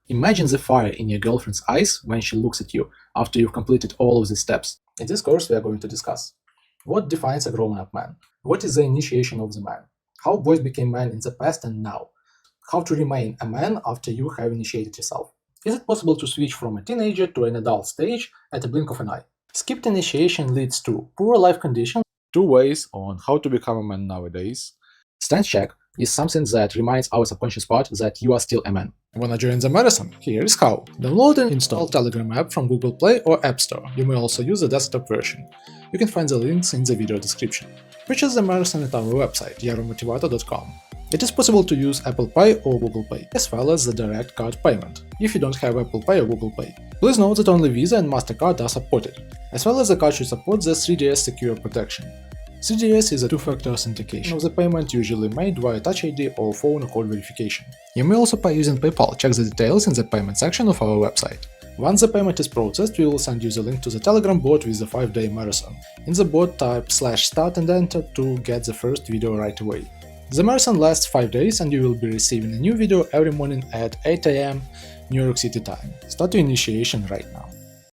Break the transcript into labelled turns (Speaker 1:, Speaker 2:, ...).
Speaker 1: Imagine the fire in your girlfriend's eyes when she looks at you after you've completed all of these steps. In this course, we are going to discuss what defines a grown-up man, what is the initiation of the man, how boys became men in the past and now, how to remain a man after you have initiated yourself. Is it possible to switch from a teenager to an adult stage at a blink of an eye? Skipped initiation leads to poor life conditions.
Speaker 2: 2 ways on how to become a man nowadays.
Speaker 1: Stance check is something that reminds our subconscious part that you are still a man.
Speaker 2: Wanna join the marathon? Here is how. Download and install Telegram app from Google Play or App Store. You may also use the desktop version. You can find the links in the video description. Purchase the marathon at our website, yaromotivator.com. It is possible to use Apple Pay or Google Pay, as well as the direct card payment, if you don't have Apple Pay or Google Pay. Please note that only VISA and Mastercard are supported, as well as the card should support the 3DS secure protection. 3DS is a two-factor authentication of the payment usually made via TouchID or phone code verification. You may also pay using PayPal. Check the details in the payment section of our website. Once the payment is processed, we will send you the link to the Telegram bot with the 5-day marathon. In the bot, type /start and enter to get the first video right away. The marathon lasts 5 days and you will be receiving a new video every morning at 8 AM New York City time. Start your initiation right now.